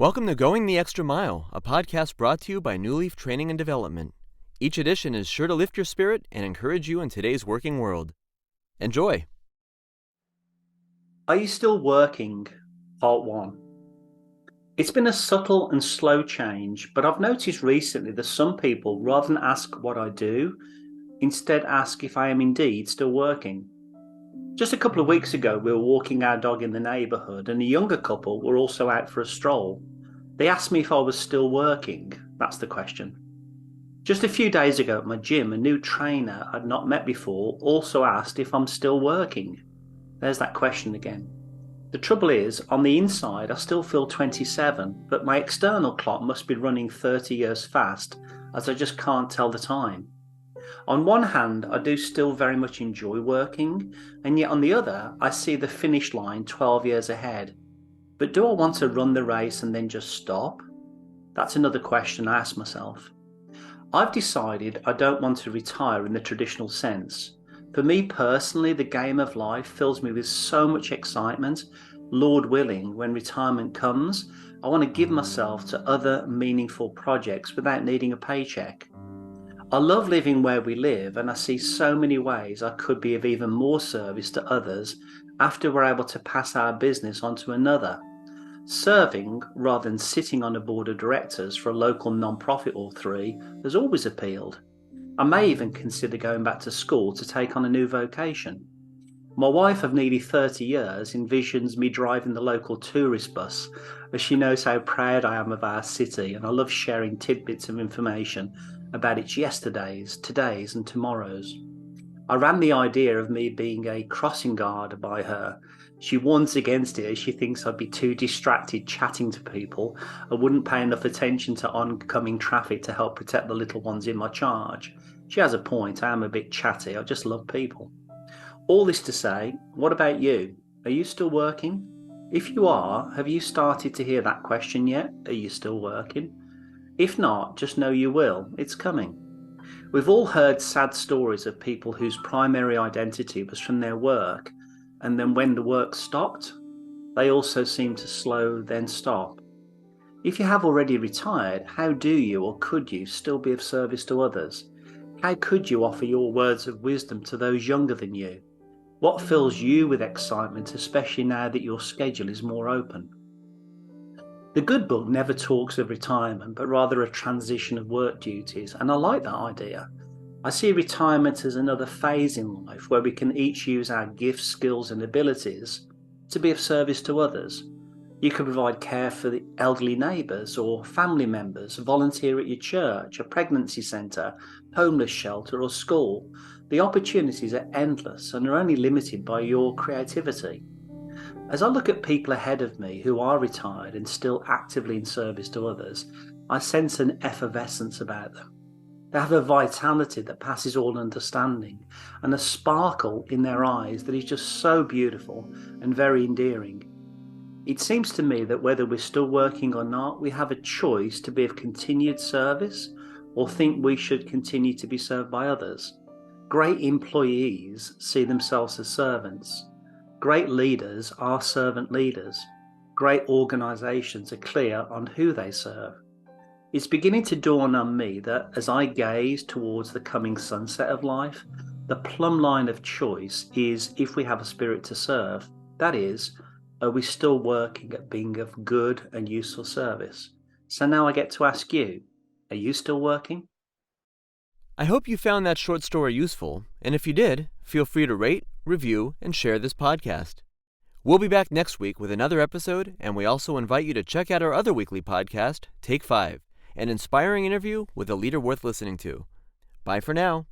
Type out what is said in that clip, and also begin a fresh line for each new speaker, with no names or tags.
Welcome to Going the Extra Mile, a podcast brought to you by Newleaf Training and Development. Each edition is sure to lift your spirit and encourage you in today's working world. Enjoy!
Are you still working? Part 1. It's been a subtle and slow change, but I've noticed recently that some people, rather than ask what I do, instead ask if I am indeed still working. Just a couple of weeks ago, we were walking our dog in the neighbourhood and a younger couple were also out for a stroll. They asked me if I was still working. That's the question. Just a few days ago at my gym, a new trainer I'd not met before also asked if I'm still working. There's that question again. The trouble is, on the inside I still feel 27, but my external clock must be running 30 years fast, as I just can't tell the time. On one hand, I do still very much enjoy working, and yet on the other, I see the finish line 12 years ahead. But do I want to run the race and then just stop? That's another question I ask myself. I've decided I don't want to retire in the traditional sense. For me personally, the game of life fills me with so much excitement. Lord willing, when retirement comes, I want to give myself to other meaningful projects without needing a paycheck. I love living where we live, and I see so many ways I could be of even more service to others after we're able to pass our business on to another. Serving, rather than sitting on a board of directors for a local non-profit or three, has always appealed. I may even consider going back to school to take on a new vocation. My wife of nearly 30 years envisions me driving the local tourist bus, as she knows how proud I am of our city, and I love sharing tidbits of information about its yesterdays, todays and tomorrows. I ran the idea of me being a crossing guard by her. She warns against it as she thinks I'd be too distracted chatting to people. I wouldn't pay enough attention to oncoming traffic to help protect the little ones in my charge. She has a point, I am a bit chatty, I just love people. All this to say, what about you? Are you still working? If you are, have you started to hear that question yet? Are you still working? If not, just know you will. It's coming. We've all heard sad stories of people whose primary identity was from their work, and then when the work stopped, they also seemed to slow, then stop. If you have already retired, how do you or could you still be of service to others? How could you offer your words of wisdom to those younger than you? What fills you with excitement, especially now that your schedule is more open? The good book never talks of retirement, but rather a transition of work duties, and I like that idea. I see retirement as another phase in life where we can each use our gifts, skills and abilities to be of service to others. You can provide care for the elderly neighbours or family members, volunteer at your church, a pregnancy centre, homeless shelter or school. The opportunities are endless and are only limited by your creativity. As I look at people ahead of me who are retired and still actively in service to others, I sense an effervescence about them. They have a vitality that passes all understanding and a sparkle in their eyes that is just so beautiful and very endearing. It seems to me that whether we're still working or not, we have a choice to be of continued service or think we should continue to be served by others. Great employees see themselves as servants. Great leaders are servant leaders. Great organisations are clear on who they serve. It's beginning to dawn on me that as I gaze towards the coming sunset of life, the plumb line of choice is if we have a spirit to serve. That is, are we still working at being of good and useful service? So now I get to ask you, are you still working?
I hope you found that short story useful, and if you did, feel free to rate, review, and share this podcast. We'll be back next week with another episode, and we also invite you to check out our other weekly podcast, Take 5, an inspiring interview with a leader worth listening to. Bye for now.